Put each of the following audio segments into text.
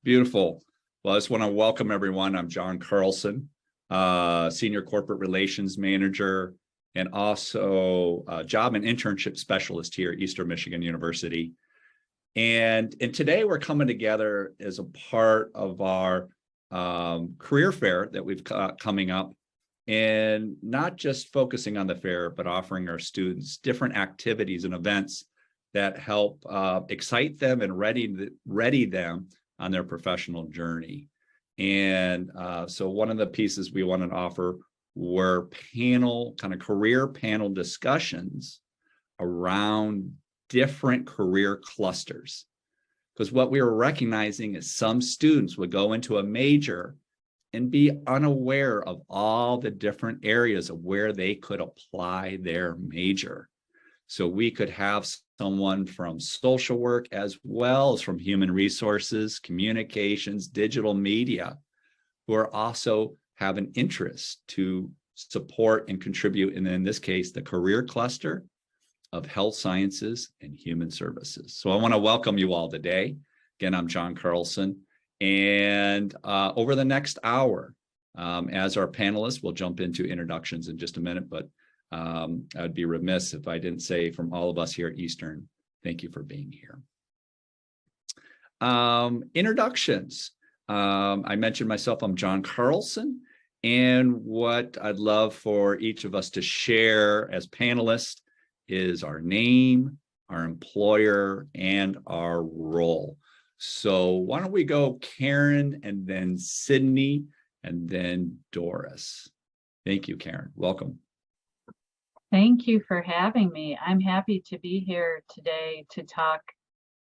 Beautiful. Well, I just want to welcome everyone. I'm John Carlson, Senior Corporate Relations Manager, and also Job and Internship Specialist here at Eastern Michigan University. And today we're coming together as a part of our career fair that we've got coming up, and not just focusing on the fair, but offering our students different activities and events that help excite them and ready them on their professional journey. And so one of the pieces we wanted to offer were career panel discussions around different career clusters. Because what we were recognizing is some students would go into a major and be unaware of all the different areas of where they could apply their major. So we could have someone from social work as well as from human resources, communications, digital media, who are also have an interest to support and contribute, and in this case, the career cluster of health sciences and human services. So I want to welcome you all today. Again, I'm John Carlson. And over the next hour, as our panelists, we'll jump into introductions in just a minute, but I'd be remiss if I didn't say from all of us here at Eastern, thank you for being here. Introductions. I mentioned myself, I'm John Carlson, and what I'd love for each of us to share as panelists is our name, our employer, and our role. So why don't we go Karen, and then Sydney, and then Doris. Thank you, Karen. Welcome. Thank you for having me. I'm happy to be here today to talk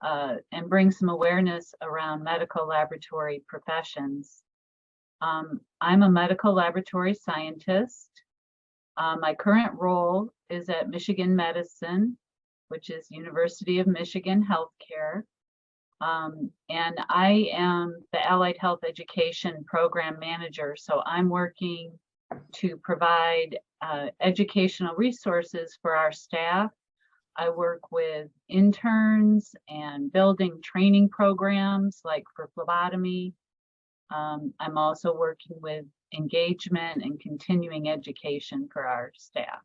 and bring some awareness around medical laboratory professions. I'm a medical laboratory scientist. My current role is at Michigan Medicine, which is University of Michigan Healthcare. And I am the Allied Health Education Program Manager. So I'm working to provide educational resources for our staff. I work with interns and building training programs like for phlebotomy. I'm also working with engagement and continuing education for our staff.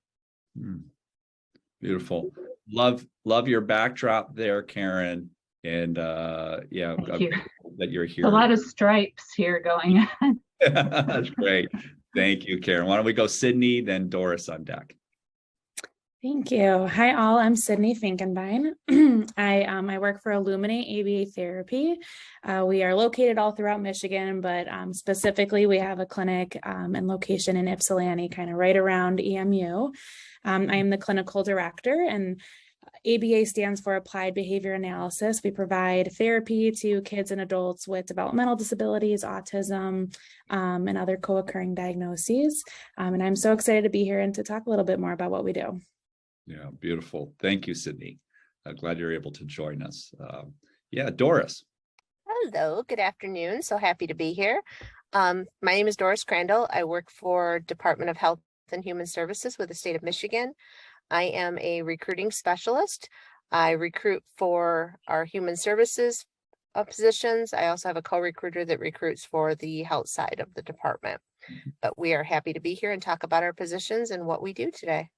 Beautiful. Love your backdrop there, Karen. And yeah, Thank you. That you're here. A lot of stripes here going on. That's great. Thank you, Karen. Why don't we go Sydney, then Doris on deck. Thank you. Hi, all. I'm Sydney Finkenbein. I work for Alumni ABA Therapy. We are located all throughout Michigan, but specifically we have a clinic and location in Ypsilanti, kind of right around EMU. I am the clinical director, and ABA stands for Applied Behavior Analysis. We provide therapy to kids and adults with developmental disabilities, autism, and other co-occurring diagnoses. And I'm so excited to be here and to talk a little bit more about what we do. Yeah, beautiful. Thank you, Sydney. Glad you're able to join us. Yeah, Doris. Hello, good afternoon. So happy to be here. My name is Doris Crandall. I work for Department of Health and Human Services with the state of Michigan. I am a recruiting specialist. I recruit for our human services positions. I also have a co-recruiter that recruits for the health side of the department. But we are happy to be here and talk about our positions and what we do today.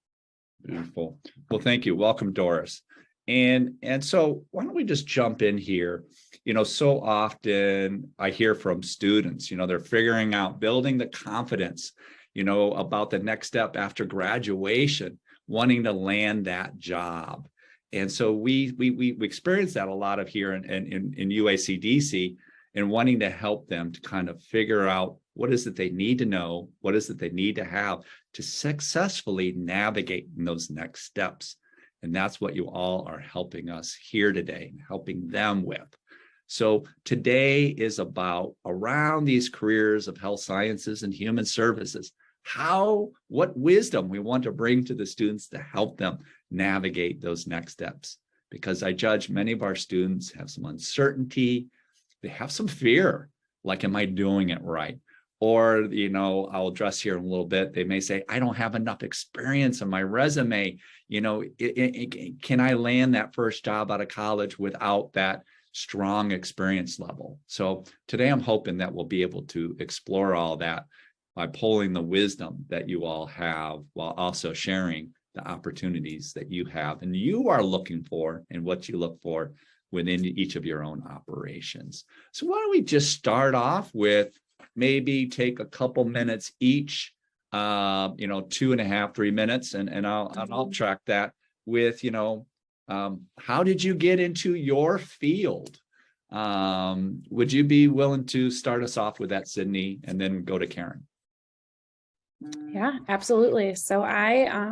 Beautiful. Well, thank you. Welcome, Doris. And so why don't we just jump in here? You know, so often I hear from students, they're figuring out, building the confidence, about the next step after graduation, wanting to land that job. And so we experience that a lot of here in UACDC, and wanting to help them to kind of figure out what is it they need to know, what is it they need to have to successfully navigate in those next steps. And that's what you all are helping us here today, helping them with. So today is about around these careers of health sciences and human services, what wisdom we want to bring to the students to help them navigate those next steps. Because I judge many of our students have some uncertainty, they have some fear, like, am I doing it right? Or, I'll address here in a little bit, they may say, I don't have enough experience on my resume. Can I land that first job out of college without that strong experience level. So today I'm hoping that we'll be able to explore all that by pulling the wisdom that you all have while also sharing the opportunities that you have and you are looking for and what you look for within each of your own operations. So why don't we just start off with maybe take a couple minutes each, 2.5, 3 minutes, and I'll track that with, how did you get into your field? Would you be willing to start us off with that, Sydney, and then go to Karen? Yeah, absolutely. So I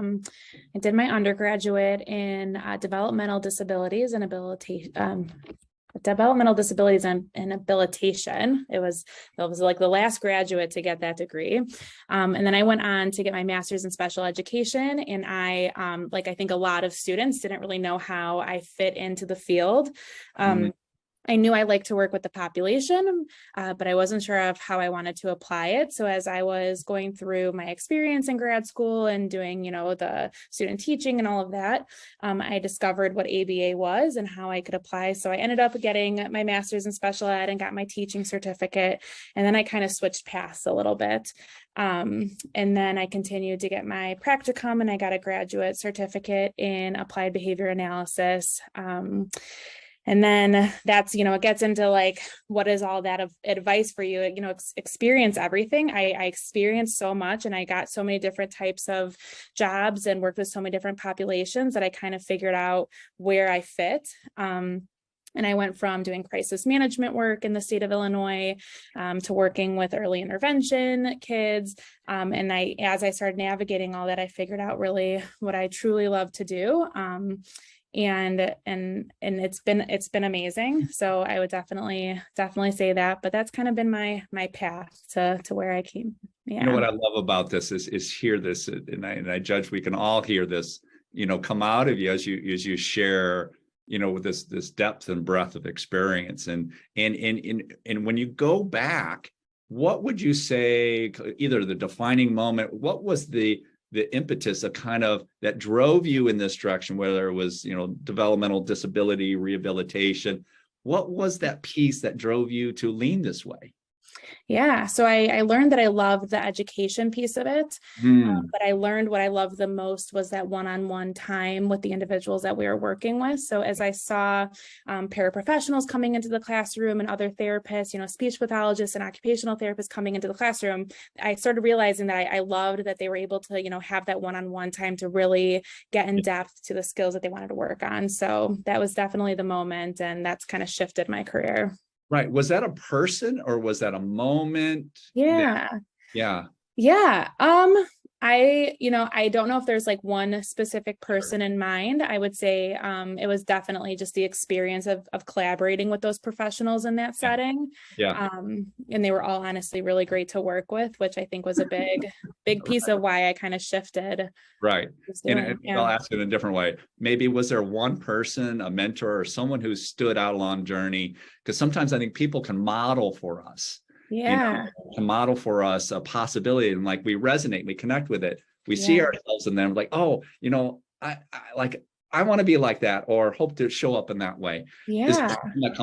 did my undergraduate in developmental disabilities and habilitation. It was like the last graduate to get that degree. And then I went on to get my master's in special education. And I think a lot of students didn't really know how I fit into the field. I knew I liked to work with the population, but I wasn't sure of how I wanted to apply it. So as I was going through my experience in grad school and doing, the student teaching and all of that, I discovered what ABA was and how I could apply. So I ended up getting my master's in special ed and got my teaching certificate. And then I kind of switched paths a little bit. And then I continued to get my practicum and I got a graduate certificate in applied behavior analysis. And then that's, it gets into like, what is all that advice for you? Experience everything. I experienced so much and I got so many different types of jobs and worked with so many different populations that I kind of figured out where I fit. And I went from doing crisis management work in the state of Illinois to working with early intervention kids. And as I started navigating all that, I figured out really what I truly love to do. And it's been amazing. So I would definitely say that, but that's kind of been my path to where I came. Yeah. What I love about this is hear this, and I judge we can all hear this, come out of you as you share, with this depth and breadth of experience. And when you go back, what would you say, either the defining moment, what was the impetus of kind of that drove you in this direction, whether it was, developmental disability, rehabilitation, what was that piece that drove you to lean this way? Yeah, so I learned that I loved the education piece of it, but I learned what I loved the most was that one-on-one time with the individuals that we were working with. So as I saw paraprofessionals coming into the classroom and other therapists, speech pathologists and occupational therapists coming into the classroom, I started realizing that I loved that they were able to, have that one-on-one time to really get in depth to the skills that they wanted to work on. So that was definitely the moment, and that's kind of shifted my career. Right. Was that a person or was that a moment? Yeah. Yeah. I don't know if there's like one specific person in mind. I would say it was definitely just the experience of collaborating with those professionals in that setting. Yeah. And they were all honestly really great to work with, which I think was a big piece of why I kind of shifted. Right. And I'll ask it in a different way. Maybe was there one person, a mentor, or someone who stood out along the journey? Because sometimes I think people can model for us. Yeah. To model for us a possibility, and like we resonate, we connect with it, we see ourselves in them, like, oh, I want to be like that, or hope to show up in that way. Yeah. Is there something that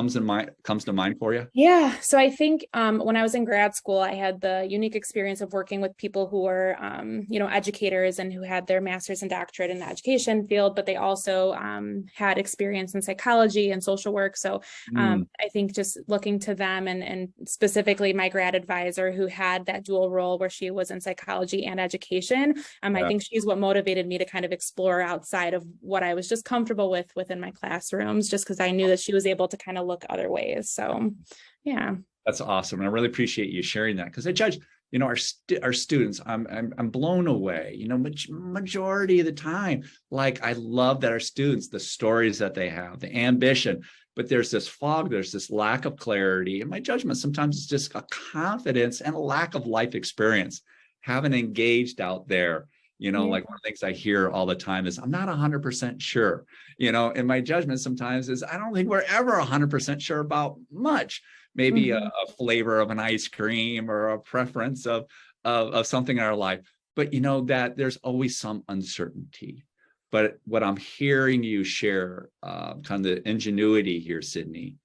comes to mind for you? Yeah. So I think when I was in grad school, I had the unique experience of working with people who were, educators and who had their master's and doctorate in the education field, but they also had experience in psychology and social work. So I think just looking to them and specifically my grad advisor who had that dual role where she was in psychology and education, I think she's what motivated me to kind of explore outside of what I was just comfortable within my classrooms, just because I knew that she was able to kind of look other ways. So, yeah. That's awesome. And I really appreciate you sharing that, because I judge, our students, I'm blown away, majority of the time. Like, I love that our students, the stories that they have, the ambition, but there's this fog, there's this lack of clarity. And my judgment, sometimes it's just a confidence and a lack of life experience, haven't engaged out there. Like one of the things I hear all the time is, I'm not 100% sure, and my judgment sometimes is, I don't think we're ever 100% sure about much, maybe a flavor of an ice cream or a preference of something in our life, but that there's always some uncertainty. But what I'm hearing you share, kind of the ingenuity here, Sydney,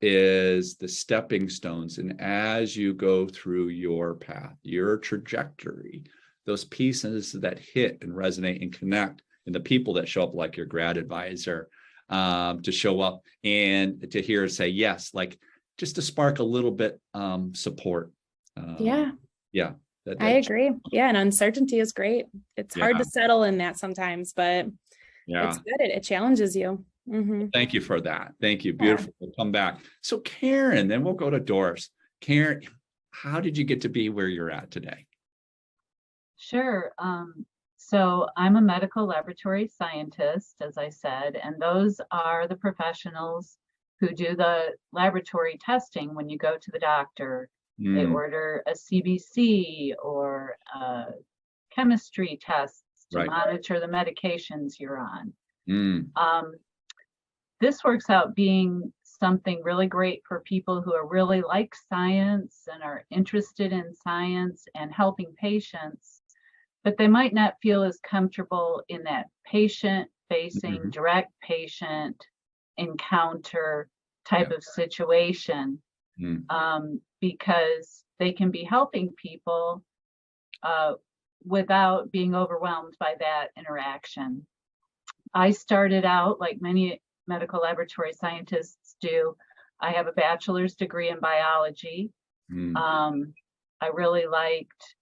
is the stepping stones. And as you go through your path, your trajectory, those pieces that hit and resonate and connect, and the people that show up, like your grad advisor, to show up and to hear say yes, like just to spark a little bit support. Yeah. I agree. Yeah, and uncertainty is great. It's hard to settle in that sometimes, but it's good. It challenges you. Thank you for that. Thank you. Beautiful. We'll come back. So Karen, then we'll go to Doris. Karen, how did you get to be where you're at today? Sure. So I'm a medical laboratory scientist, as I said, and those are the professionals who do the laboratory testing when you go to the doctor. They order a CBC or chemistry tests to monitor the medications you're on. This works out being something really great for people who are really like science and are interested in science and helping patients, but they might not feel as comfortable in that patient-facing, direct patient encounter type of situation, because they can be helping people without being overwhelmed by that interaction. I started out, like many medical laboratory scientists do, I have a bachelor's degree in biology. I really liked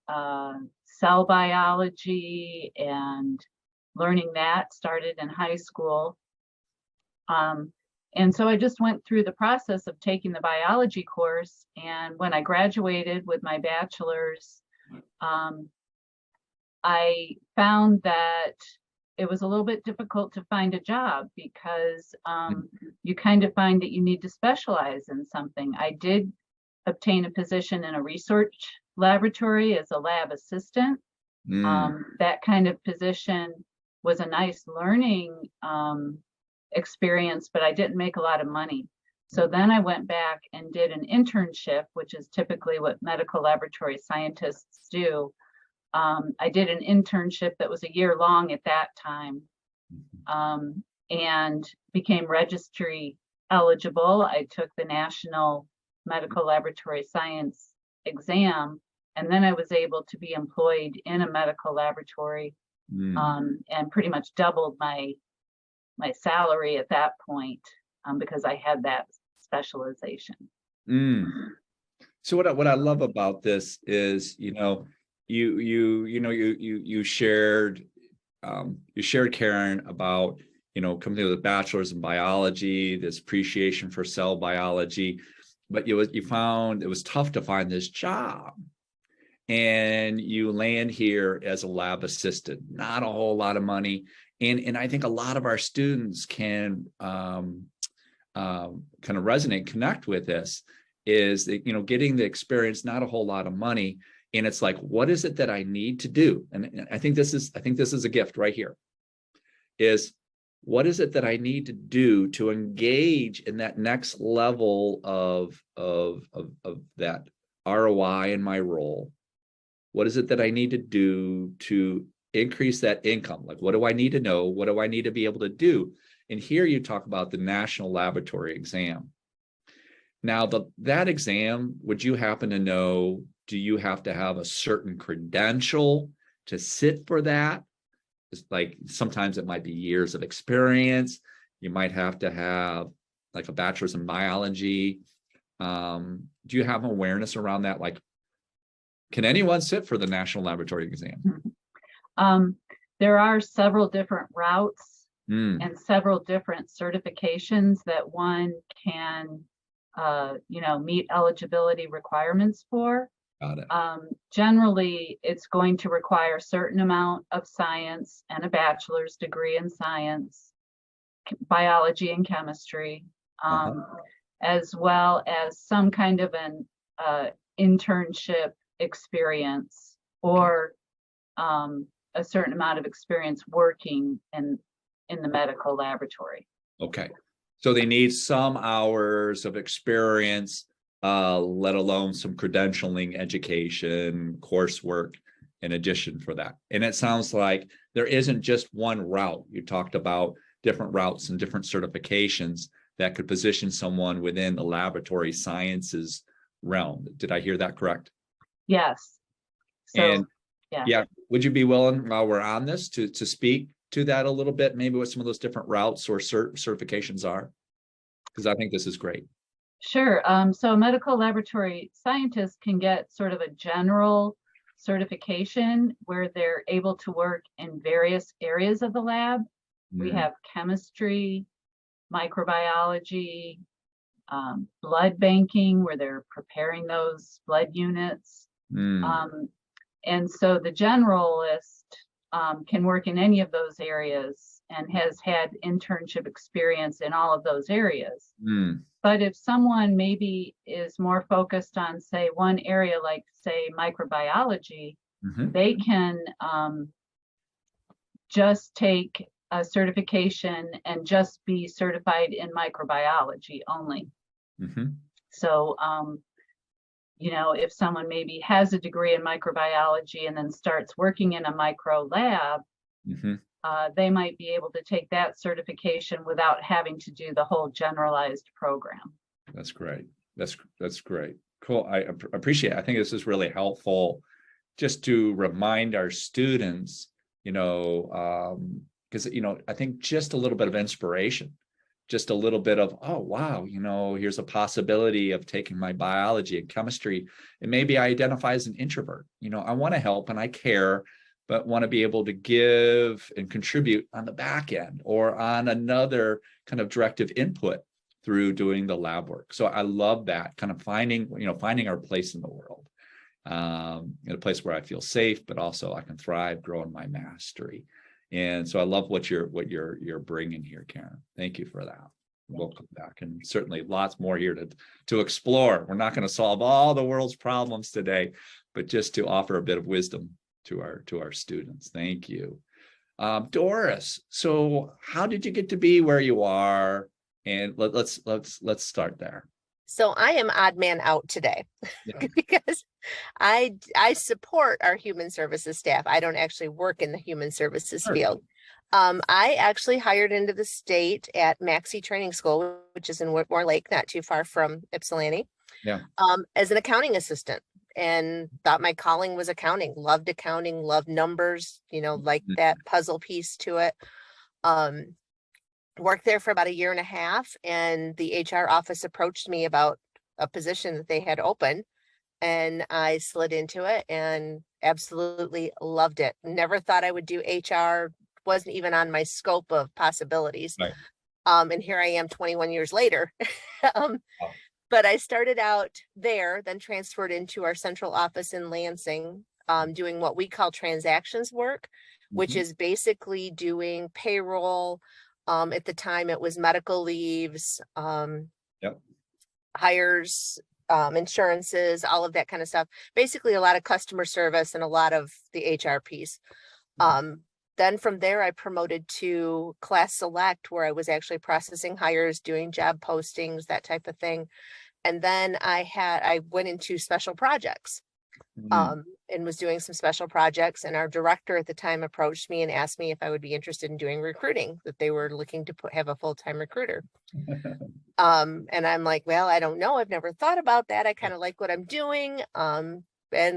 cell biology and learning that, started in high school. And so I just went through the process of taking the biology course. And when I graduated with my bachelor's, I found that it was a little bit difficult to find a job because you kind of find that you need to specialize in something. I did obtain a position in a research laboratory as a lab assistant. That kind of position was a nice learning experience, but I didn't make a lot of money. So then I went back and did an internship, which is typically what medical laboratory scientists do. I did an internship that was a year long at that time, and became registry eligible. I took the National Medical Laboratory Science exam, and then I was able to be employed in a medical laboratory, and pretty much doubled my salary at that point, because I had that specialization. So what I love about this is, you shared Karen about, coming with a bachelor's in biology, this appreciation for cell biology, but you found it was tough to find this job, and you land here as a lab assistant, not a whole lot of money. And I think a lot of our students can kind of resonate, connect with this, is that, getting the experience, not a whole lot of money. And it's like, what is it that I need to do? And I think this is a gift right here, is what is it that I need to do to engage in that next level of that ROI in my role? What is it that I need to do to increase that income? Like, what do I need to know? What do I need to be able to do? And here you talk about the National Laboratory Exam. Now, that exam, would you happen to know, do you have to have a certain credential to sit for that? It's like, sometimes it might be years of experience. You might have to have like a bachelor's in biology. Do you have awareness around that? Like, can anyone sit for the National Laboratory Exam? There are several different routes and several different certifications that one can, meet eligibility requirements for. Got it. Generally, it's going to require a certain amount of science and a bachelor's degree in science, biology and chemistry, as well as some kind of an internship experience, or a certain amount of experience working in the medical laboratory. Okay. So they need some hours of experience, let alone some credentialing, education, coursework in addition for that. And it sounds like there isn't just one route. You talked about different routes and different certifications that could position someone within the laboratory sciences realm. Did I hear that correct? Yes. So, And yeah. yeah, would you be willing, while we're on this, to speak to that a little bit, maybe what some of those different routes or certifications are? Because I think this is great. Sure. So medical laboratory scientists can get sort of a general certification where they're able to work in various areas of the lab. We have chemistry, microbiology, blood banking, where they're preparing those blood units. And so the generalist can work in any of those areas and has had internship experience in all of those areas. But if someone maybe is more focused on, say, one area, like, say, microbiology, they can just take a certification and just be certified in microbiology only. So, you know, if someone maybe has a degree in microbiology and then starts working in a micro lab, they might be able to take that certification without having to do the whole generalized program. That's great. That's great. Cool. I appreciate it. I think this is really helpful just to remind our students, you know, because, you know, I think just a little bit of inspiration, just a little bit of, oh, wow, you know, here's a possibility of taking my biology and chemistry. And maybe I identify as an introvert. You know, I want to help and I care, but want to be able to give and contribute on the back end or on another kind of directive input through doing the lab work. So I love that kind of finding our place in the world, in a place where I feel safe, but also I can thrive, grow in my mastery. And so I love what you're bringing here, Karen. Thank you for that. Welcome back, and certainly lots more here to explore. We're not going to solve all the world's problems today, but just to offer a bit of wisdom to our students. Thank you. Doris, so how did you get to be where you are? And let's start there. So I am odd man out today because I support our human services staff. I don't actually work in the human services field. I actually hired into the state at Maxey Training School, which is in Whitmore Lake, not too far from Ypsilanti, as an accounting assistant. And thought my calling was accounting, loved numbers, you know, like that puzzle piece to it. Worked there for about 1.5 years, and the HR office approached me about a position that they had open, and I slid into it and absolutely loved it. Never thought I would do HR, wasn't even on my scope of possibilities. Right. And here I am 21 years later. But I started out there, then transferred into our central office in Lansing, doing what we call transactions work, which is basically doing payroll. At the time, it was medical leaves, hires, insurances, all of that kind of stuff. Basically, a lot of customer service and a lot of the HR piece. Then from there, I promoted to class select, where I was actually processing hires, doing job postings, that type of thing. And then I went into special projects, and was doing some special projects. And our director at the time approached me and asked me if I would be interested in doing recruiting, that they were looking to have a full-time recruiter. And I'm like, well, I don't know. I've never thought about that. I kind of like what I'm doing. And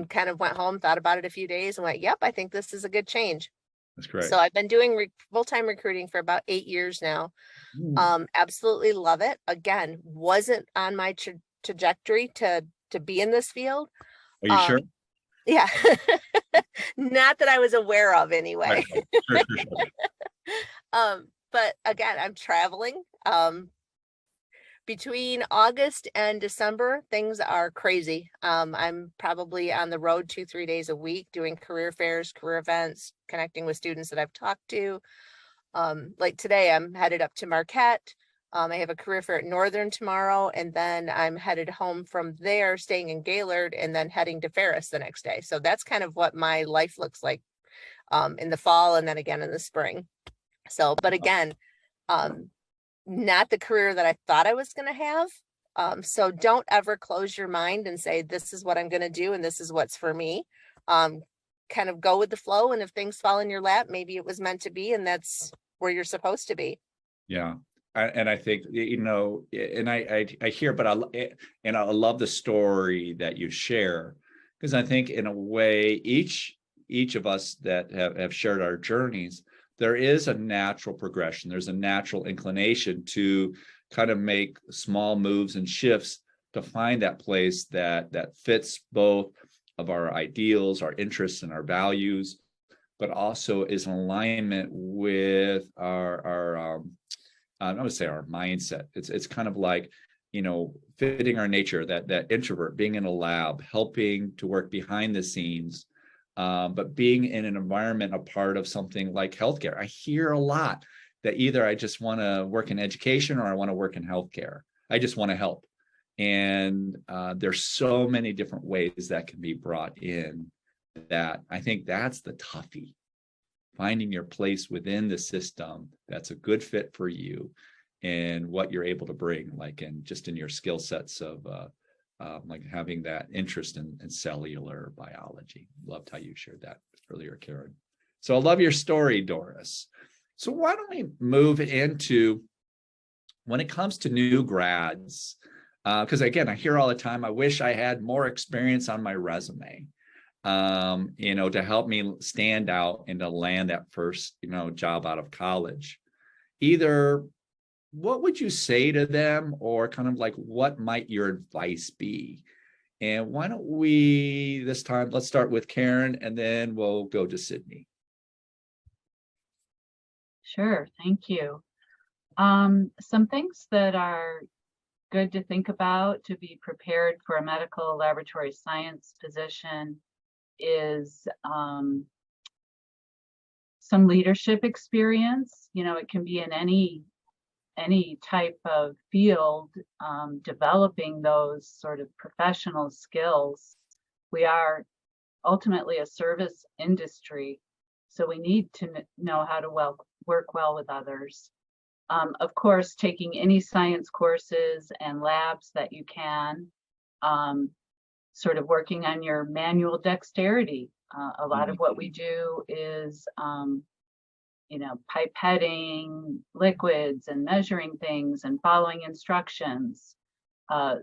kind of went home, thought about it a few days and went, yep, I think this is a good change. That's great. So I've been doing full-time recruiting for about 8 years now. Absolutely love it. Again, wasn't on my trajectory to be in this field. Are you sure? Yeah. Not that I was aware of anyway. Sure. But again, I'm traveling. Between August and December, things are crazy. I'm probably on the road 2-3 days a week doing career fairs, career events, connecting with students that I've talked to. Like today, I'm headed up to Marquette. I have a career fair at Northern tomorrow, and then I'm headed home from there, staying in Gaylord, and then heading to Ferris the next day. So that's kind of what my life looks like in the fall, and then again in the spring. So, but again, not the career that I thought I was going to have. So don't ever close your mind and say, this is what I'm going to do, and this is what's for me. Kind of go with the flow. And if things fall in your lap, maybe it was meant to be, and that's where you're supposed to be. Yeah. And I think, and I hear, but I love the story that you share, because I think in a way, each of us that have shared our journeys, there is a natural progression. There's a natural inclination to kind of make small moves and shifts to find that place that fits both of our ideals, our interests, and our values, but also is in alignment with our I would say our mindset. It's kind of like, fitting our nature, that introvert, being in a lab, helping to work behind the scenes, but being in an environment, a part of something like healthcare. I hear a lot that either I just want to work in education or I want to work in healthcare. I just want to help. And there's so many different ways that can be brought in, that I think that's the toughie. Finding your place within the system that's a good fit for you and what you're able to bring, like in your skill sets of like having that interest in cellular biology. Loved how you shared that earlier, Karen. So I love your story, Doris. So why don't we move into, when it comes to new grads, because again, I hear all the time, I wish I had more experience on my resume. To help me stand out and to land that first, job out of college. Either what would you say to them, or kind of like, what might your advice be? And why don't we this time, let's start with Karen and then we'll go to Sydney. Sure, thank you. Some things that are good to think about to be prepared for a medical laboratory science position is some leadership experience. It can be in any type of field, developing those sort of professional skills. We are ultimately a service industry, so we need to know how to work well with others. Of course, taking any science courses and labs that you can, sort of working on your manual dexterity. A lot of what we do is, pipetting liquids and measuring things and following instructions.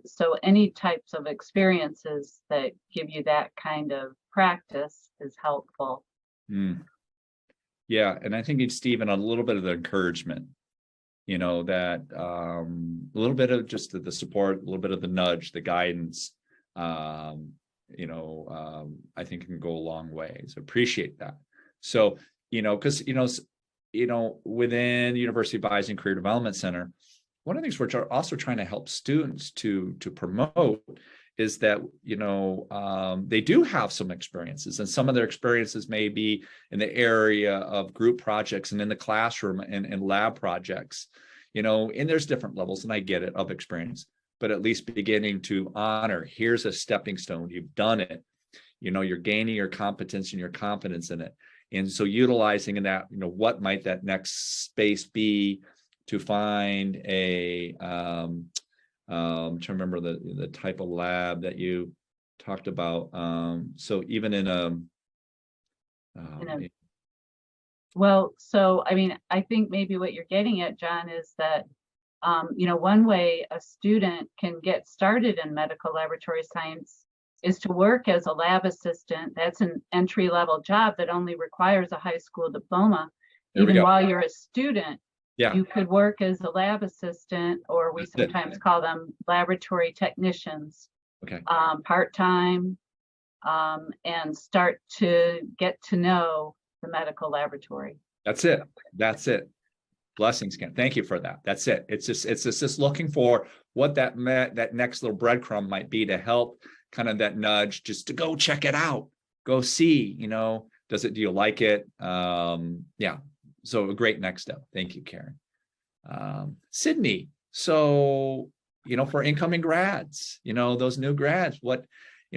So any types of experiences that give you that kind of practice is helpful. Yeah, and I think, Stephen, a little bit of the encouragement, that a little bit of just the support, a little bit of the nudge, the guidance, I think can go a long way. So appreciate that. So, because, within the University of Bayesian Career Development Center, one of the things we're also trying to help students to promote is that, they do have some experiences, and some of their experiences may be in the area of group projects and in the classroom and lab projects, and there's different levels, and I get it, of experience, but at least beginning to honor, here's a stepping stone, you've done it, you're gaining your competence and your confidence in it. And so utilizing that, what might that next space be to find a, to remember the type of lab that you talked about. So even in well, so, I think maybe what you're getting at, John, is that, one way a student can get started in medical laboratory science is to work as a lab assistant. That's an entry-level job that only requires a high school diploma. Even while you're a student, you could work as a lab assistant, or we sometimes call them laboratory technicians, part-time, and start to get to know the medical laboratory. That's it. Blessings, Ken. Thank you for that. That's it. It's just looking for what that next little breadcrumb might be to help, kind of that nudge, just to go check it out, go see, do you like it? So a great next step. Thank you, Karen. Sydney. So, for incoming grads, those new grads, what,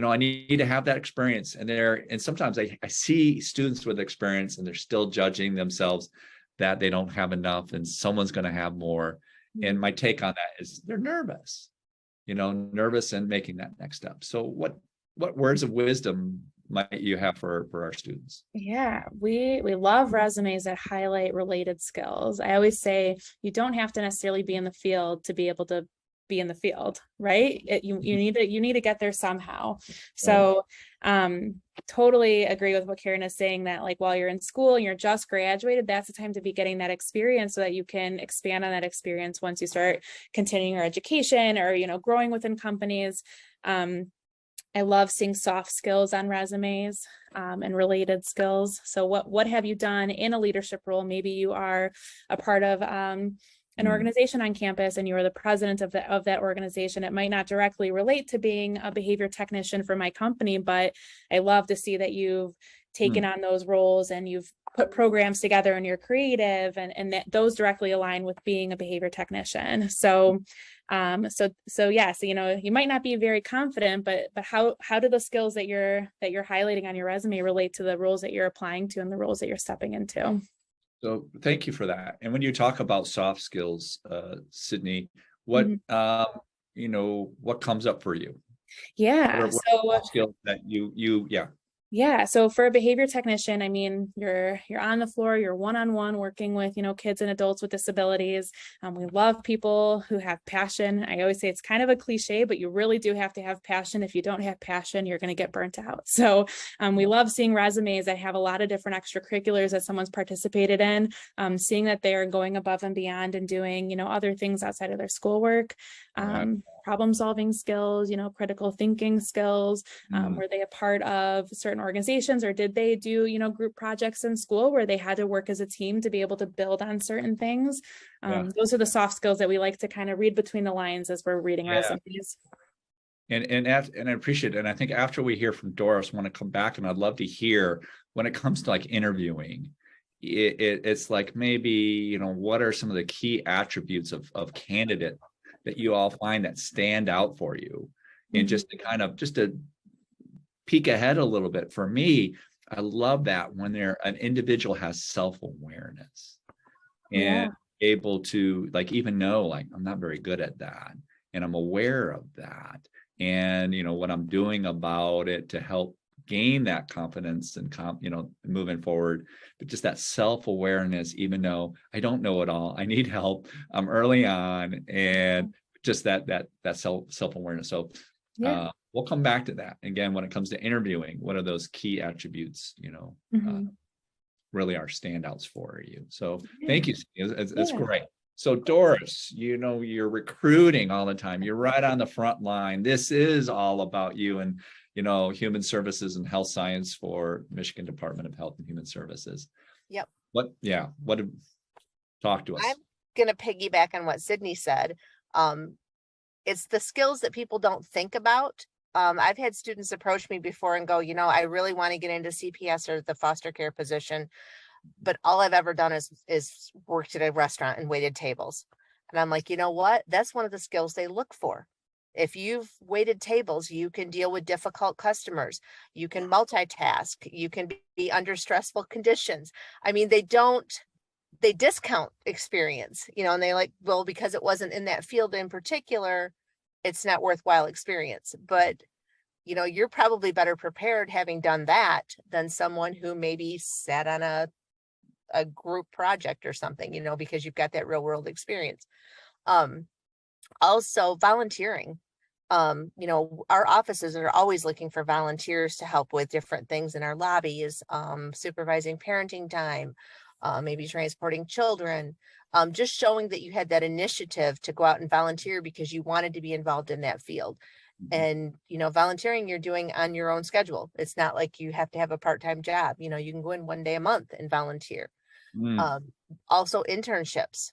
I need to have that experience. And sometimes I see students with experience and they're still judging themselves that they don't have enough and someone's going to have more. And my take on that is they're nervous, nervous and making that next step. So what what words of wisdom might you have for our students? Yeah, we love resumes that highlight related skills. I always say you don't have to necessarily be in the field to be able to be in the field, right? You need to get there somehow. So totally agree with what Karen is saying, that like while you're in school and you're just graduated, that's the time to be getting that experience so that you can expand on that experience once you start continuing your education or, you know, growing within companies. I love seeing soft skills on resumes and related skills. So what have you done in a leadership role? Maybe you are a part of an organization on campus and you are the president of that organization. It might not directly relate to being a behavior technician for my company, but I love to see that you've taken on those roles and you've put programs together and you're creative, and that those directly align with being a behavior technician. So yeah, so, you know, you might not be very confident, but how do the skills that you're highlighting on your resume relate to the roles that you're applying to and the roles that you're stepping into? So thank you for that. And when you talk about soft skills, Sydney, what you know, what comes up for you? Yeah, what soft skills that you Yeah. So for a behavior technician, I mean, you're on the floor, you're one-on-one working with, you know, kids and adults with disabilities. We love people who have passion. I always say it's kind of a cliche, but you really do have to have passion. If you don't have passion, you're going to get burnt out. So we love seeing resumes that have a lot of different extracurriculars that someone's participated in, seeing that they're going above and beyond and doing, you know, other things outside of their schoolwork. Problem solving skills, you know, critical thinking skills. Were they a part of certain organizations, or did they do, you know, group projects in school where they had to work as a team to be able to build on certain things? Those are the soft skills that we like to kind of read between the lines as we're reading resumes. And I appreciate it. And I think after we hear from Doris, I want to come back, and I'd love to hear when it comes to like interviewing, it's like maybe, you know, what are some of the key attributes of candidate that you all find that stand out for you? And just to peek ahead a little bit, for me, I love that when an individual has self-awareness and able to like even know like I'm not very good at that, and I'm aware of that, and you know what I'm doing about it to help gain that confidence and you know, moving forward. But just that self-awareness, even though I don't know it all, I need help. I'm early on, and just that self-awareness. So we'll come back to that again when it comes to interviewing. What are those key attributes, you know, really are standouts for you? So thank you. It's great. So Doris, you know, you're recruiting all the time. You're right on the front line. This is all about you and, you know, human services and health science for Michigan Department of Health and Human Services. Yep. Talk to us. I'm going to piggyback on what Sydney said. It's the skills that people don't think about. I've had students approach me before and go, you know, I really want to get into CPS or the foster care position, but all I've ever done is worked at a restaurant and waited tables. And I'm like, you know what? That's one of the skills they look for. If you've waited tables, you can deal with difficult customers. You can multitask. You can be under stressful conditions. I mean, they discount experience, you know, and they like, well, because it wasn't in that field in particular, it's not worthwhile experience. But, you know, you're probably better prepared having done that than someone who maybe sat on a group project or something, you know, because you've got that real world experience. Also volunteering. You know, our offices are always looking for volunteers to help with different things in our lobbies, supervising parenting time, maybe transporting children, just showing that you had that initiative to go out and volunteer because you wanted to be involved in that field. And, you know, volunteering you're doing on your own schedule. It's not like you have to have a part-time job. You know, you can go in one day a month and volunteer. Also internships.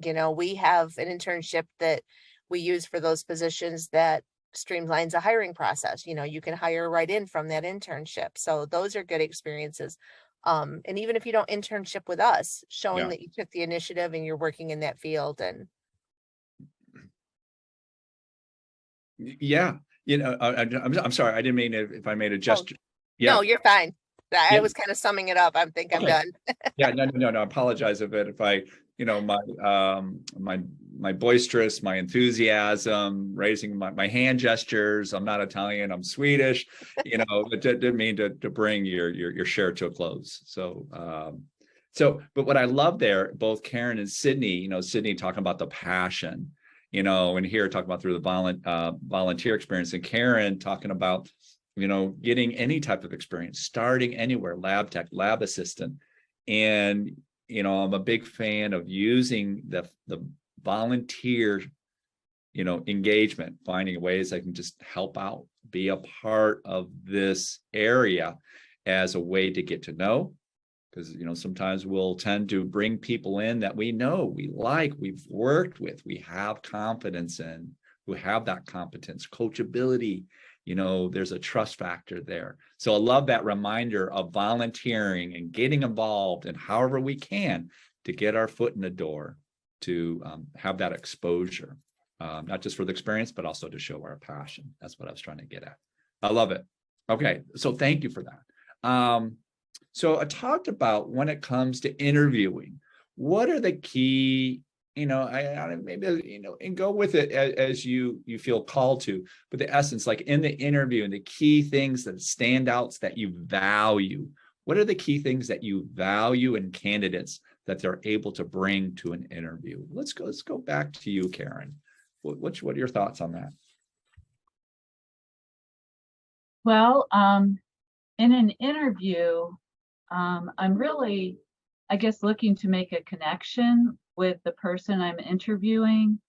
You know, we have an internship that we use for those positions that streamlines a hiring process. You know, you can hire right in from that internship. So those are good experiences. And even if you don't internship with us, showing that you took the initiative and you're working in that field. And you know, I'm sorry, I didn't mean if I made a gesture. No, you're fine. I was kind of summing it up. I think I'm done. No. I apologize if I, you know, my my boisterous, my enthusiasm, raising my hand gestures. I'm not Italian, I'm Swedish, it didn't mean to bring your share to a close. But what I love there, both Karen and Sydney, Sydney talking about the passion, and here talking about through the volunteer experience, and Karen talking about, getting any type of experience, starting anywhere, lab tech, lab assistant. And, I'm a big fan of using the volunteer, engagement, finding ways I can just help out, be a part of this area as a way to get to know. Because, sometimes we'll tend to bring people in that we know, we like, we've worked with, we have confidence in, who have that competence, coachability, there's a trust factor there. So I love that reminder of volunteering and getting involved and however we can to get our foot in the door to have that exposure, not just for the experience, but also to show our passion. That's what I was trying to get at. I love it. Okay, so thank you for that. So I talked about when it comes to interviewing, what are the key, maybe, and go with it as you feel called to, but the essence, like in the interview and the key things that stand out that you value, what are the key things that you value in candidates that they're able to bring to an interview? Let's go back to you, Karen. What are your thoughts on that? Well, in an interview, I'm really, I guess, looking to make a connection with the person I'm interviewing.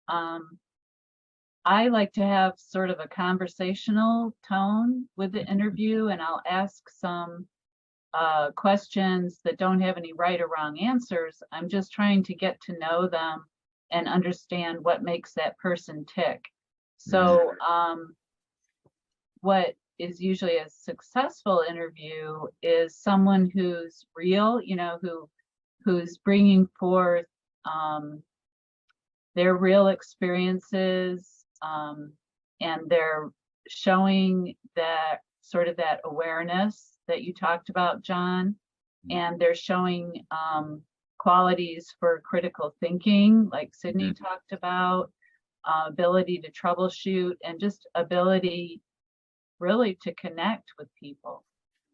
I like to have sort of a conversational tone with the interview, and I'll ask some questions that don't have any right or wrong answers. I'm just trying to get to know them and understand what makes that person tick. So what is usually a successful interview is someone who's real, who's bringing forth their real experiences, and they're showing that sort of that awareness that you talked about, John, and they're showing qualities for critical thinking, like Sydney talked about, ability to troubleshoot, and just ability really to connect with people.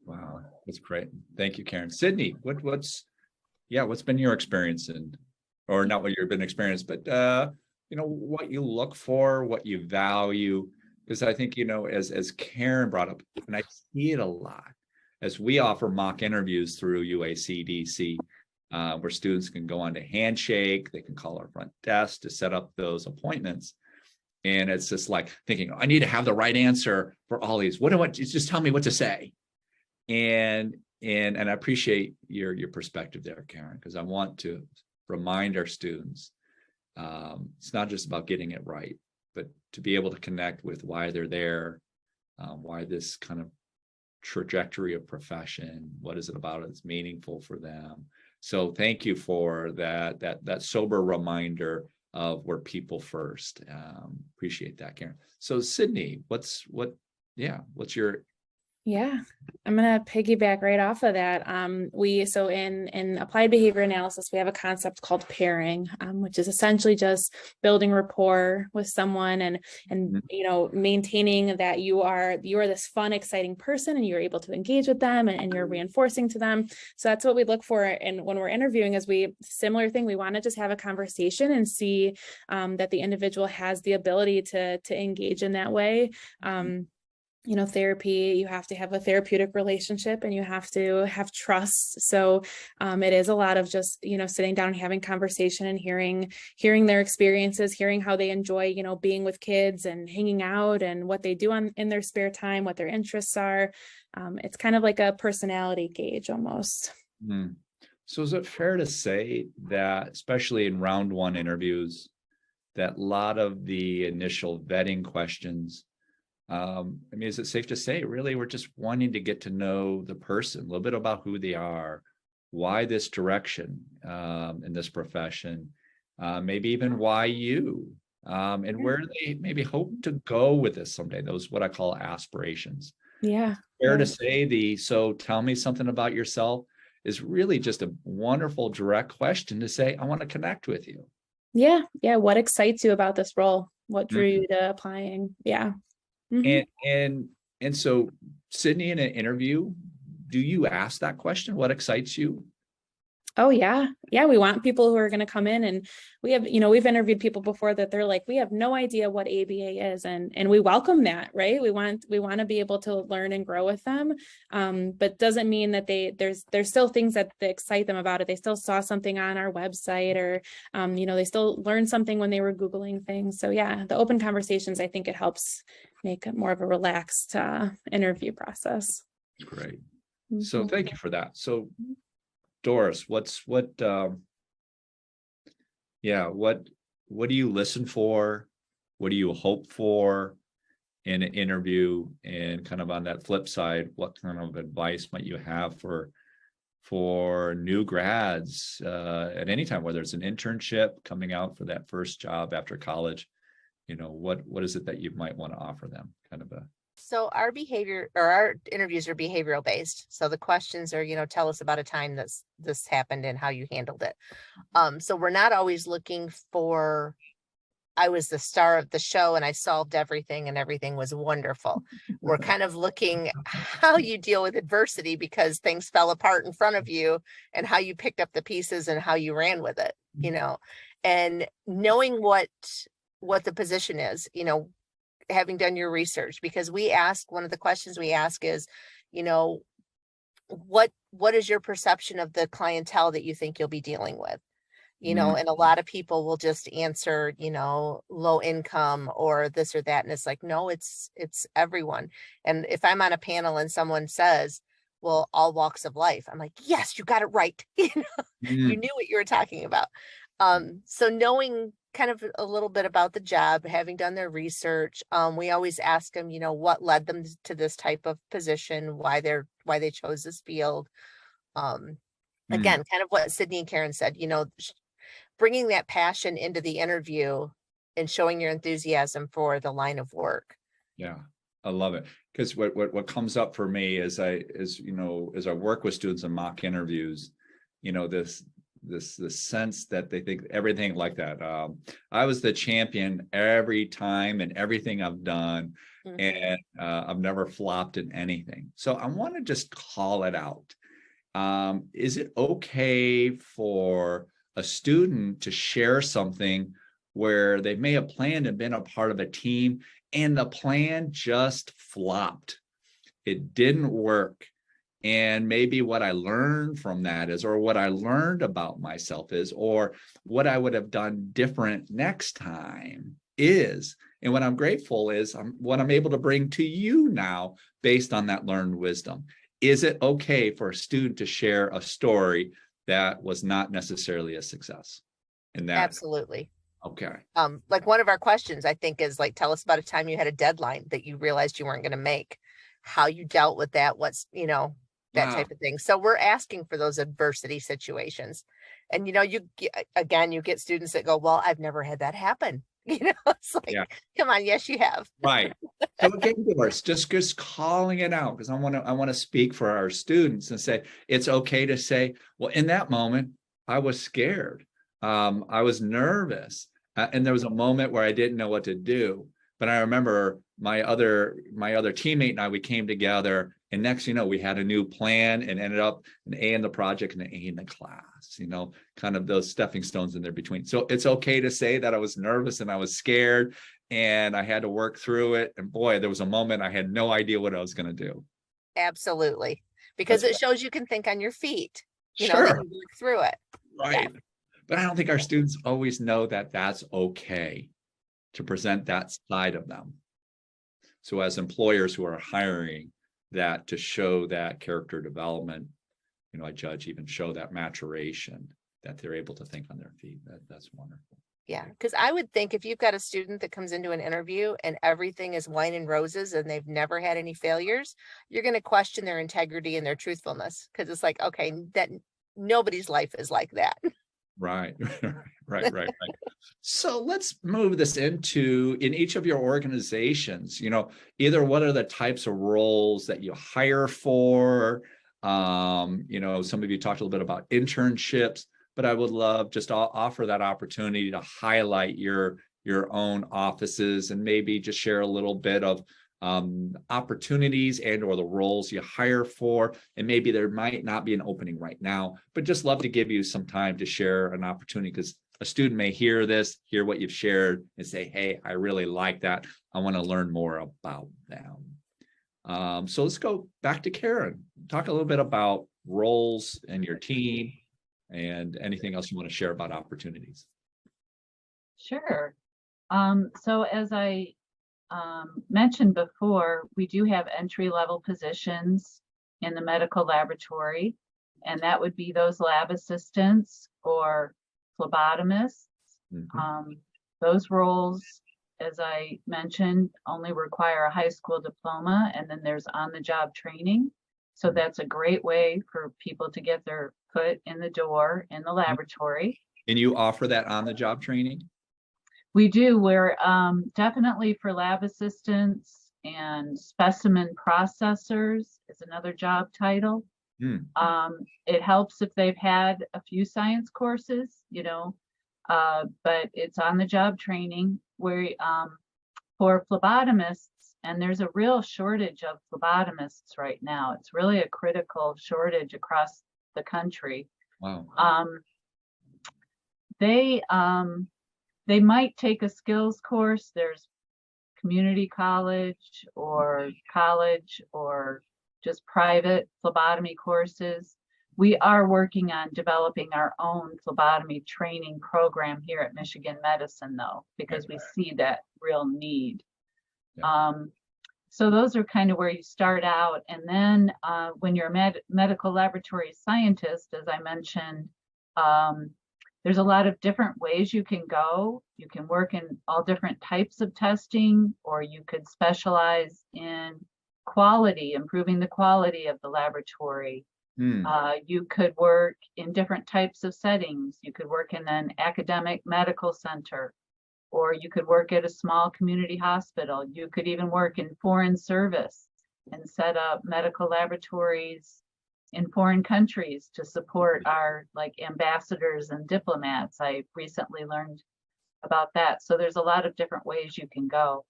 Wow, that's great. Thank you, Karen. Sydney, what's been your experience or not what you've been experienced, but what you look for, what you value, because I think, as Karen brought up, and I see it a lot, as we offer mock interviews through UACDC, where students can go on to Handshake, they can call our front desk to set up those appointments. And it's just like thinking, I need to have the right answer for all these. Just tell me what to say. And I appreciate your perspective there, Karen, because I want to remind our students, it's not just about getting it right, but to be able to connect with why they're there, why this kind of trajectory of profession, what is it about that's meaningful for them. So thank you for that sober reminder of we're people first. Appreciate that, Karen. So Sydney, what's your... Yeah, I'm going to piggyback right off of that. So in applied behavior analysis, we have a concept called pairing, which is essentially just building rapport with someone and maintaining that you are this fun, exciting person, and you're able to engage with them and you're reinforcing to them. So that's what we look for. And when we're interviewing, similar thing, we want to just have a conversation and see that the individual has the ability to engage in that way. Therapy, you have to have a therapeutic relationship and you have to have trust. So it is a lot of just, sitting down and having conversation and hearing their experiences, hearing how they enjoy, being with kids and hanging out and what they do in their spare time, what their interests are. It's kind of like a personality gauge almost. So is it fair to say that, especially in round one interviews, that a lot of the initial vetting questions, is it safe to say, really, we're just wanting to get to know the person, a little bit about who they are, why this direction in this profession, maybe even why you, and where they maybe hope to go with this someday, those what I call aspirations. Yeah. Fair to say so tell me something about yourself is really just a wonderful direct question to say, I want to connect with you. Yeah. Yeah. What excites you about this role? What drew you to applying? Yeah. Mhm. And so, Sydney, in an interview, do you ask that question? What excites you? Oh yeah. Yeah. We want people who are going to come in, and we have, we've interviewed people before that they're like, we have no idea what ABA is. And we welcome that, right? We want to be able to learn and grow with them. But doesn't mean that there's still things that excite them about it. They still saw something on our website, or, they still learned something when they were Googling things. So yeah, the open conversations, I think it helps make it more of a relaxed interview process. Great. Mm-hmm. So thank you for that. So Doris, what do you listen for? What do you hope for in an interview? And kind of on that flip side, what kind of advice might you have for new grads at any time, whether it's an internship, coming out for that first job after college? What is it that you might want to offer them? Kind of a So our interviews are behavioral based. So the questions are, tell us about a time this happened and how you handled it. So we're not always looking for, I was the star of the show and I solved everything and everything was wonderful. We're kind of looking how you deal with adversity because things fell apart in front of you, and how you picked up the pieces and how you ran with it, and knowing what the position is, having done your research, because one of the questions we ask is, what is your perception of the clientele that you think you'll be dealing with? And a lot of people will just answer, low income or this or that. And it's like, no, it's everyone. And if I'm on a panel and someone says, well, all walks of life, I'm like, yes, you got it right. You knew what you were talking about. So knowing kind of a little bit about the job, having done their research, we always ask them, what led them to this type of position, why they chose this field. Again, kind of what Sydney and Karen said, bringing that passion into the interview and showing your enthusiasm for the line of work. Yeah, I love it. Because what comes up for me as I work with students in mock interviews, this sense that they think everything like that. I was the champion every time and everything I've done, and I've never flopped in anything. So I want to just call it out. Is it okay for a student to share something where they may have planned and been a part of a team and the plan just flopped? It didn't work. And maybe what I learned from that is, or what I learned about myself is, or what I would have done different next time is. And what I'm grateful is what I'm able to bring to you now based on that learned wisdom. Is it okay for a student to share a story that was not necessarily a success? And that absolutely. Okay. Like one of our questions, I think, is like, tell us about a time you had a deadline that you realized you weren't going to make, how you dealt with that, what's, that type of thing. So we're asking for those adversity situations. And, you get students that go, well, I've never had that happen. It's like, come on. Yes, you have. Right. So again, Doris, just calling it out, because I want to speak for our students and say, it's okay to say, well, in that moment, I was scared. I was nervous. And there was a moment where I didn't know what to do. But I remember my other teammate and I, we came together, and next, we had a new plan and ended up an A in the project and an A in the class, kind of those stepping stones in there between. So it's okay to say that I was nervous and I was scared and I had to work through it. And boy, there was a moment I had no idea what I was going to do. Absolutely. Because it shows you can think on your feet, sure. that you work through it. Right. Yeah. But I don't think our students always know that that's okay to present that side of them. So as employers who are hiring, that to show that character development, I judge even show that maturation, that they're able to think on their feet. That's wonderful. Yeah, because I would think if you've got a student that comes into an interview and everything is wine and roses and they've never had any failures, you're going to question their integrity and their truthfulness, because it's like, okay, that nobody's life is like that. Right. So let's move this into, in each of your organizations, either what are the types of roles that you hire for? Some of you talked a little bit about internships. but I would love just to offer that opportunity to highlight your own offices and maybe just share a little bit of opportunities and or the roles you hire for. And maybe there might not be an opening right now, but just love to give you some time to share an opportunity, because a student may hear this, hear what you've shared, and say, hey, I really like that. I want to learn more about them. So let's go back to Karen. Talk a little bit about roles and your team and anything else you want to share about opportunities. Sure. So as I mentioned before, we do have entry-level positions in the medical laboratory, and that would be those lab assistants or phlebotomists. Those roles, as I mentioned, only require a high school diploma, and then there's on-the-job training. So that's a great way for people to get their foot in the door in the laboratory. And you offer that on-the-job training? We do. We're definitely for lab assistants, and specimen processors is another job title. It helps if they've had a few science courses, you know, but it's on the job training where for phlebotomists, and there's a real shortage of phlebotomists right now. It's really a critical shortage across the country. Wow. They might take a skills course. There's community college or just private phlebotomy courses. We are working on developing our own phlebotomy training program here at Michigan Medicine, though, because we see that real need. So those are kind of where you start out. And then when you're a medical laboratory scientist, as I mentioned, there's a lot of different ways you can go. You can work in all different types of testing, or you could specialize in quality, improving the quality of the laboratory. You could work in different types of settings. You could work in an academic medical center, or you could work at a small community hospital. You could even work in foreign service and set up medical laboratories in foreign countries to support our ambassadors and diplomats. I recently learned about that. So there's a lot of different ways you can go.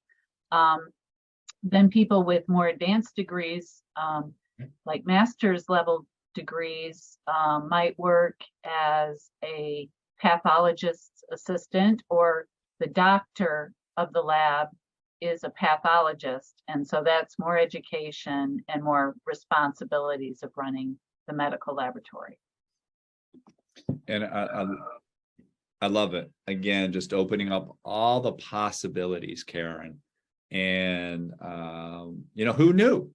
Then people with more advanced degrees, like master's level degrees, might work as a pathologist's assistant, or the doctor of the lab is a pathologist. And so that's more education and more responsibilities of running the medical laboratory. And I love it. Again, just opening up all the possibilities, Karen. And, you know, who knew?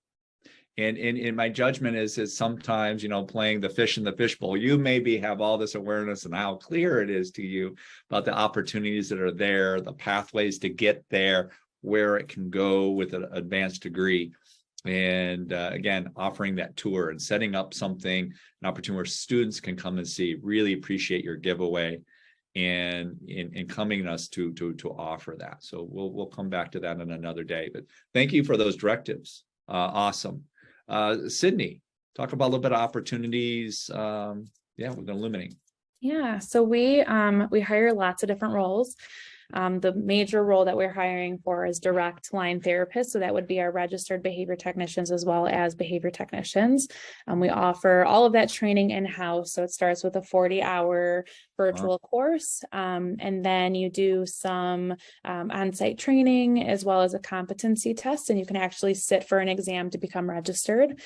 And in my judgment is sometimes, you know, playing the fish in the fishbowl, you maybe have all this awareness and how clear it is to you about the opportunities that are there, the pathways to get there, where it can go with an advanced degree. And again, offering that tour and setting up something, an opportunity where students can come and see. Really appreciate your giveaway and in coming to us to offer that. So we'll come back to that in another day. But thank you for those directives. Awesome. Sydney, talk about a little bit of opportunities. With Illuminate. Yeah, so we hire lots of different roles. The major role that we're hiring for is direct line therapists. So that would be our registered behavior technicians as well as behavior technicians. We offer all of that training in-house. So it starts with a 40-hour virtual course. And then you do some on-site training as well as a competency test, and you can actually sit for an exam to become registered.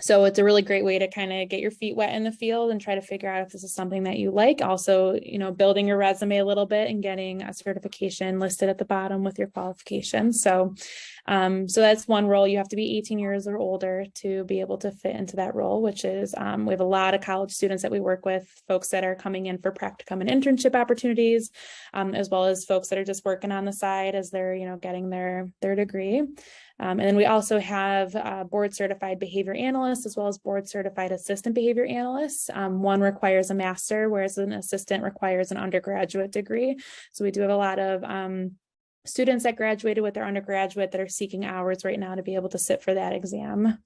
So it's a really great way to kind of get your feet wet in the field and try to figure out if this is something that you like. Also, you know, building your resume a little bit and getting a certification listed at the bottom with your qualifications. So that's one role. You have to be 18 years or older to be able to fit into that role, which is, we have a lot of college students that we work with, folks that are coming in for practicum and internship opportunities, as well as folks that are just working on the side as they're, you know, getting their degree. And then we also have board certified behavior analysts as well as board certified assistant behavior analysts. One requires a master, whereas an assistant requires an undergraduate degree. So we do have a lot of students that graduated with their undergraduate that are seeking hours right now to be able to sit for that exam.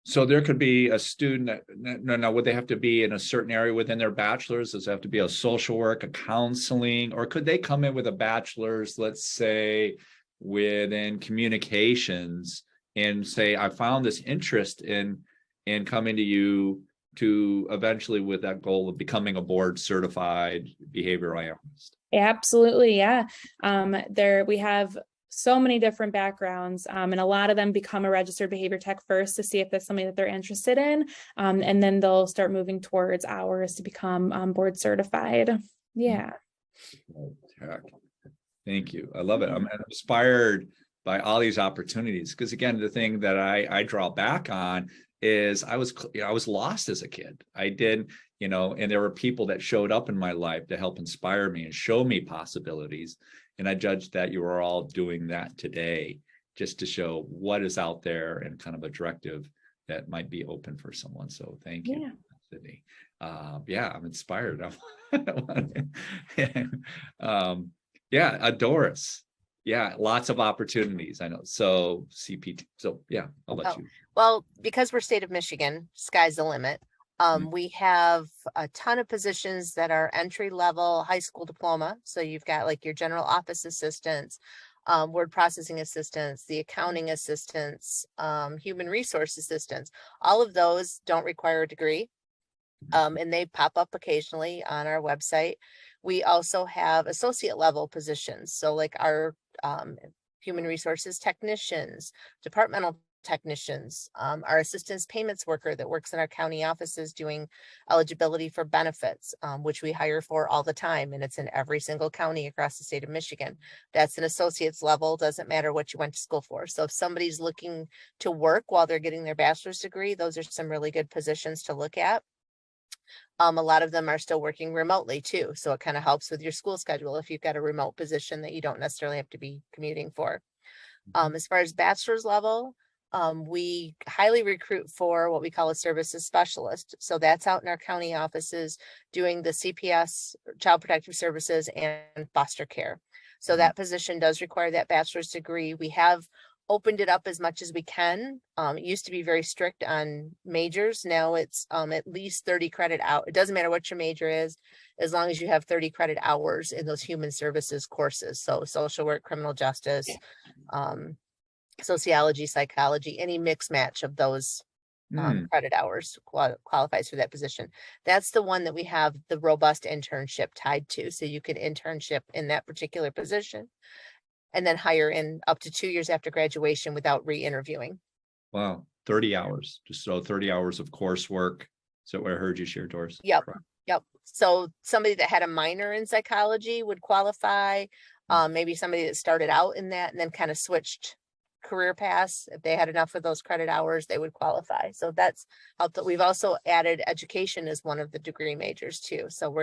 So there could be a student that, no, would they have to be in a certain area within their bachelor's? Does it have to be a social work, a counseling, or could they come in with a bachelor's, let's say, within communications and say, I found this interest in coming to you to eventually with that goal of becoming a board certified behavioral analyst? Absolutely. Yeah. There we have so many different backgrounds, and a lot of them become a registered behavior tech first to see if that's something that they're interested in. And then they'll start moving towards ours to become board certified. Yeah. Thank you. I love it. I'm inspired by all these opportunities because, again, the thing that I draw back on is I was lost as a kid. I did, and there were people that showed up in my life to help inspire me and show me possibilities. And I judge that you are all doing that today just to show what is out there and kind of a directive that might be open for someone. So thank you, Sydney. I'm inspired. Doris. Yeah, lots of opportunities. I know. So CPT. So yeah, I'll let you. Well, because we're state of Michigan, sky's the limit. We have a ton of positions that are entry level high school diploma. So you've got like your general office assistants, word processing assistants, the accounting assistants, human resource assistants. All of those don't require a degree. And they pop up occasionally on our website. We also have associate level positions. So like our human resources technicians, departmental technicians, our assistance payments worker that works in our county offices doing eligibility for benefits, which we hire for all the time. And it's in every single county across the state of Michigan. That's an associate's level, doesn't matter what you went to school for. So if somebody's looking to work while they're getting their bachelor's degree, those are some really good positions to look at. A lot of them are still working remotely too. So it kind of helps with your school schedule if you've got a remote position that you don't necessarily have to be commuting for. As far as bachelor's level, we highly recruit for what we call a services specialist. So that's out in our county offices doing the CPS, child protective services, and foster care. So that position does require that bachelor's degree. We have opened it up as much as we can. It used to be very strict on majors. Now it's at least 30 credit out. It doesn't matter what your major is, as long as you have 30 credit hours in those human services courses. So social work, criminal justice, sociology, psychology, any mix match of those credit hours qualifies for that position. That's the one that we have the robust internship tied to. So you can internship in that particular position and then hire in up to 2 years after graduation without re-interviewing. Wow, 30 hours. Just so 30 hours of coursework. So what I heard you share, Doris. Yep. So somebody that had a minor in psychology would qualify. Maybe somebody that started out in that and then kind of switched career paths. If they had enough of those credit hours, they would qualify. So that's helped. We've also added education as one of the degree majors too. So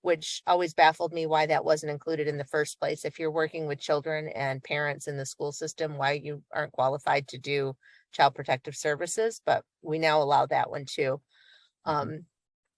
which always baffled me why that wasn't included in the first place. If you're working with children and parents in the school system, why you aren't qualified to do child protective services, but we now allow that one too.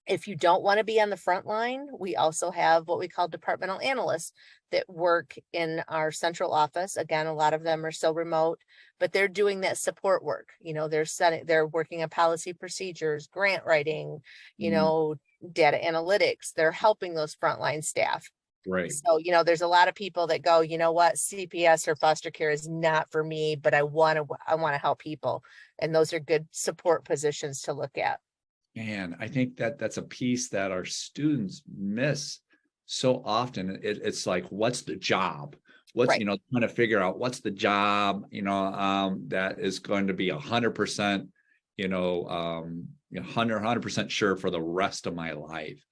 If you don't want to be on the front line, we also have what we call departmental analysts that work in our central office. Again, a lot of them are still remote, but they're doing that support work. They're working on policy procedures, grant writing, data analytics. They're helping those frontline staff. Right. So, there's a lot of people that go, you know what, CPS or foster care is not for me, but I want to help people. And those are good support positions to look at. Man, I think that's a piece that our students miss so often. It's like, what's the job? What's, right. Trying to figure out what's the job, that is going to be 100%, 100% sure for the rest of my life,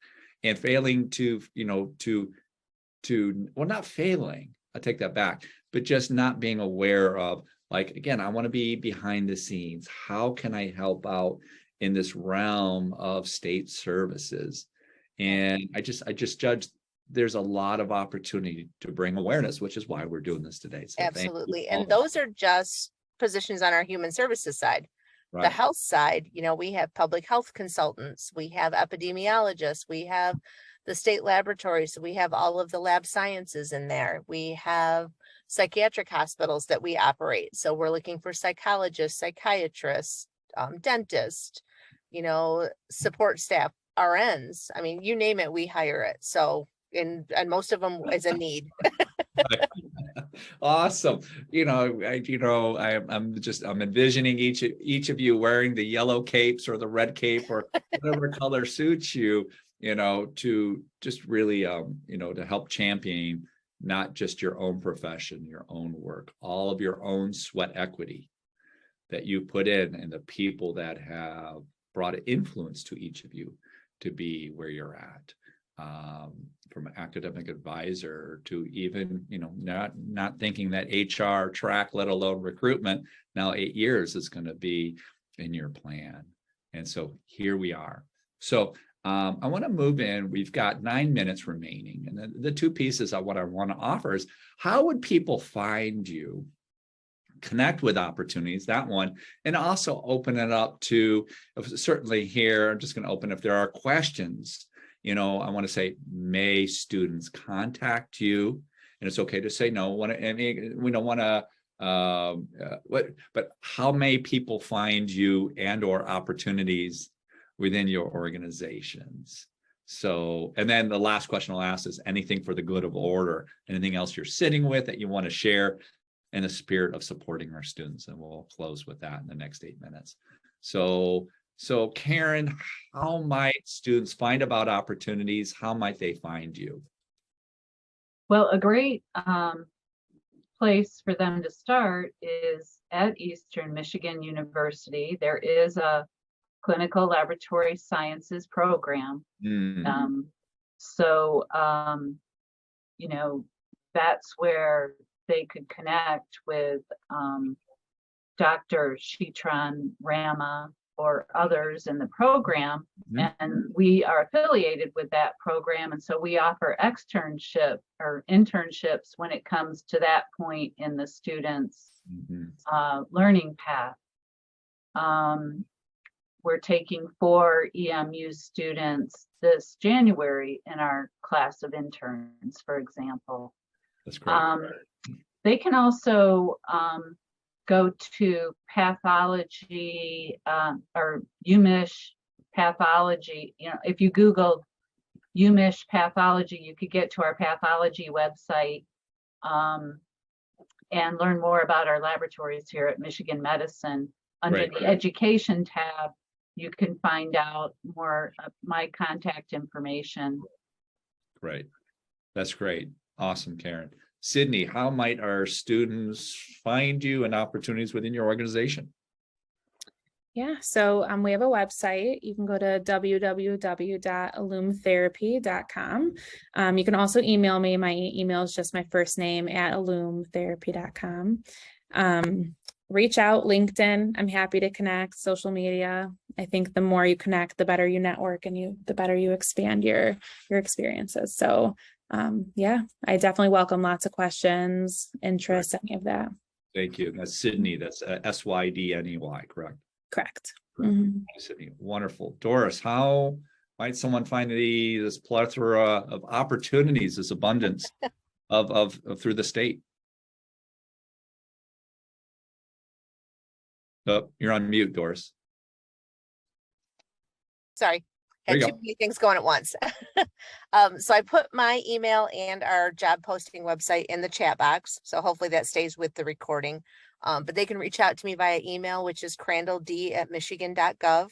and failing to, well, not failing, I take that back, but just not being aware of, like, again, I want to be behind the scenes. How can I help out in this realm of state services? And I just judge there's a lot of opportunity to bring awareness, which is why we're doing this today. So absolutely. And those are just positions on our human services side. Right. The health side, we have public health consultants, we have epidemiologists, we have the state laboratories, so we have all of the lab sciences in there. We have psychiatric hospitals that we operate. So we're looking for psychologists, psychiatrists, dentist, support staff, RNs. I mean, you name it, we hire it. So, and most of them is a need. Awesome. I'm envisioning each of you wearing the yellow capes or the red cape or whatever color suits you, to just really, to help champion not just your own profession, your own work, all of your own sweat equity that you put in and the people that have brought influence to each of you to be where you're at. From an academic advisor to even, not thinking that HR track, let alone recruitment, now 8 years is going to be in your plan. And so here we are. So I want to move in. We've got 9 minutes remaining. And the two pieces of what I want to offer is, how would people find you, connect with opportunities, that one, and also open it up to, certainly here, I'm just going to open if there are questions. I want to say, may students contact you? And it's okay to say no. We don't want to, but how may people find you and or opportunities within your organizations? So, and then the last question I'll ask is, anything for the good of order, anything else you're sitting with that you want to share in the spirit of supporting our students? And we'll close with that in the next 8 minutes. So Karen, how might students find about opportunities? How might they find you? Well, a great place for them to start is at Eastern Michigan University. There is a clinical laboratory sciences program. So, that's where they could connect with Dr. Shitran Rama or others in the program. And we are affiliated with that program. And so we offer externship or internships when it comes to that point in the student's learning path. We're taking 4 EMU students this January in our class of interns, for example. That's great. They can also go to pathology or UMich pathology. If you Google UMich pathology, you could get to our pathology website and learn more about our laboratories here at Michigan Medicine. Under the education tab, you can find out more of my contact information. Great. That's great. Awesome, Karen. Sydney, how might our students find you and opportunities within your organization? Yeah, so we have a website. You can go to www.alumtherapy.com. You can also email me. My email is just my first name @alumtherapy.com. Reach out, LinkedIn. I'm happy to connect. Social media. I think the more you connect, the better you network and the better you expand your experiences. So yeah, I definitely welcome lots of questions, interest, any of that. Thank you. That's Sydney. That's SYDNEY, correct? Correct. Sydney. Wonderful. Doris, how might someone find this plethora of opportunities, this abundance of through the state? Oh, you're on mute, Doris. Sorry. Had too many things going at once. So I put my email and our job posting website in the chat box. So hopefully that stays with the recording. But they can reach out to me via email, which is crandald@michigan.gov.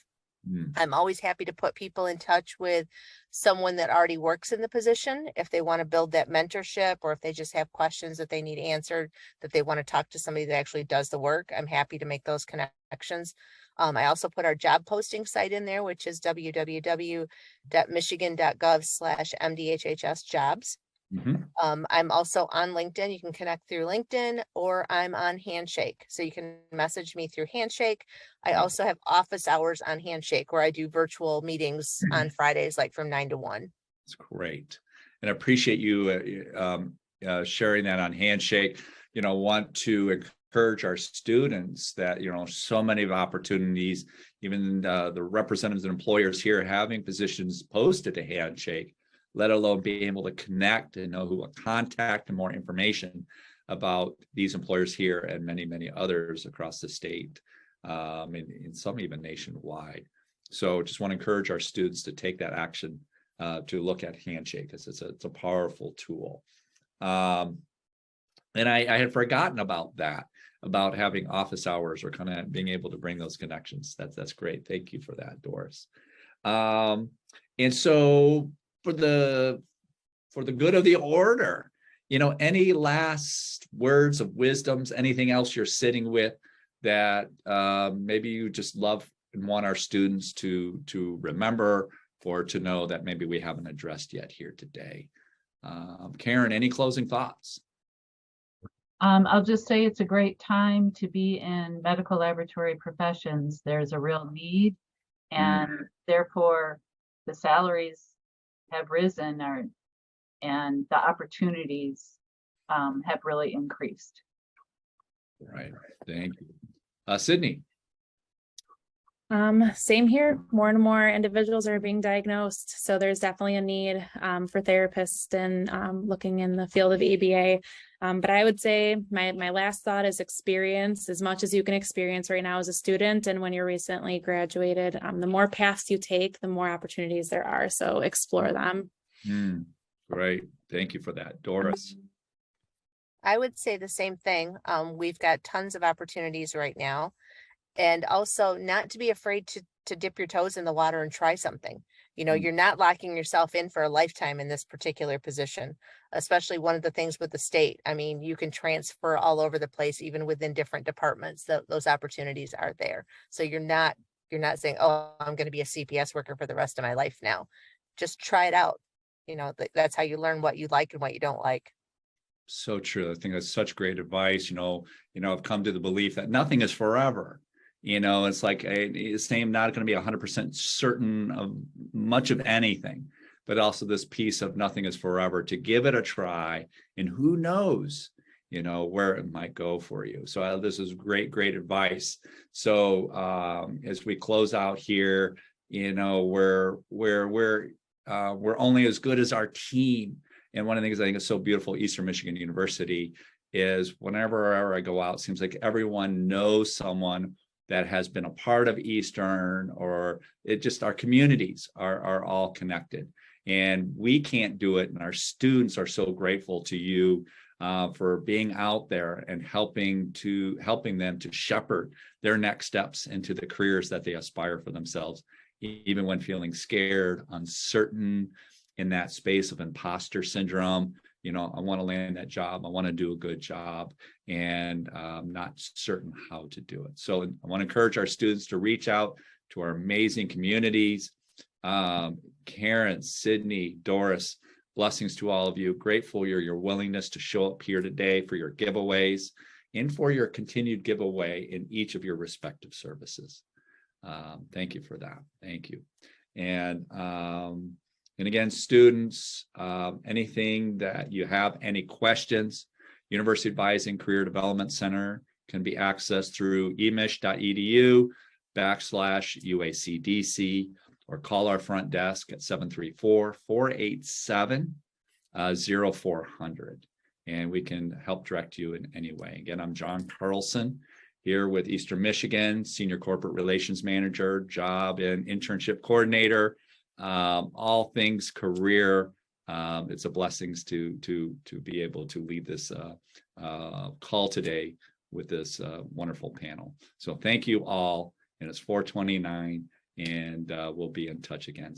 I'm always happy to put people in touch with someone that already works in the position if they want to build that mentorship, or if they just have questions that they need answered, that they want to talk to somebody that actually does the work. I'm happy to make those connections. I also put our job posting site in there, which is www.michigan.gov/MDHHS I'm also on LinkedIn. You can connect through LinkedIn, or I'm on Handshake. So you can message me through Handshake. I also have office hours on Handshake where I do virtual meetings on Fridays, like from 9 to 1. That's great. And I appreciate you sharing that on Handshake. Want to encourage our students that, so many of opportunities, even the representatives and employers here having positions posted to Handshake, let alone being able to connect and know who to contact and more information about these employers here and many, many others across the state. and some even nationwide. So just want to encourage our students to take that action to look at Handshake, because it's a powerful tool. And I had forgotten about that, about having office hours or kind of being able to bring those connections. That's great. Thank you for that, Doris. And so for the good of the order, any last words of wisdoms, anything else you're sitting with that maybe you just love and want our students to remember or to know that maybe we haven't addressed yet here today? Karen, any closing thoughts? I'll just say it's a great time to be in medical laboratory professions. There's a real need, and therefore the salaries have risen, and the opportunities have really increased. Right. Thank you. Sydney. Same here. More and more individuals are being diagnosed, so there's definitely a need for therapists and looking in the field of ABA. But I would say my last thought is experience as much as you can experience right now as a student, and when you're recently graduated. The more paths you take, the more opportunities there are. So explore them. Great. Thank you for that. Doris. I would say the same thing. We've got tons of opportunities right now. And also not to be afraid to dip your toes in the water and try something. You're not locking yourself in for a lifetime in this particular position, especially one of the things with the state. I mean, you can transfer all over the place, even within different departments. Those opportunities are there. So you're not saying, oh, I'm going to be a CPS worker for the rest of my life now. Just try it out. That's how you learn what you like and what you don't like. So true. I think that's such great advice. I've come to the belief that nothing is forever. It's like I'm not going to be 100% certain of much of anything, but also this piece of nothing is forever, to give it a try, and who knows, where it might go for you. So this is great advice. So as we close out here, we're only as good as our team. And one of the things I think is so beautiful, Eastern Michigan University, is whenever I go out, it seems like everyone knows someone that has been a part of Eastern, or our communities are all connected, and we can't do it. And our students are so grateful to you for being out there and helping them to shepherd their next steps into the careers that they aspire for themselves, even when feeling scared, uncertain, in that space of imposter syndrome. I want to land that job. I want to do a good job, and I'm not certain how to do it. So I want to encourage our students to reach out to our amazing communities. Karen, Sydney, Doris, blessings to all of you. Grateful for your willingness to show up here today, for your giveaways, and for your continued giveaway in each of your respective services. Thank you for that. Thank you. And again, students, anything that you have, any questions, University Advising Career Development Center can be accessed through emich.edu/UACDC, or call our front desk at 734-487-0400. And we can help direct you in any way. Again, I'm John Carlson here with Eastern Michigan, Senior Corporate Relations Manager, Job and Internship Coordinator. All things career. It's a blessings to be able to lead this call today with this wonderful panel. So thank you all, and it's 4:29, and we'll be in touch again.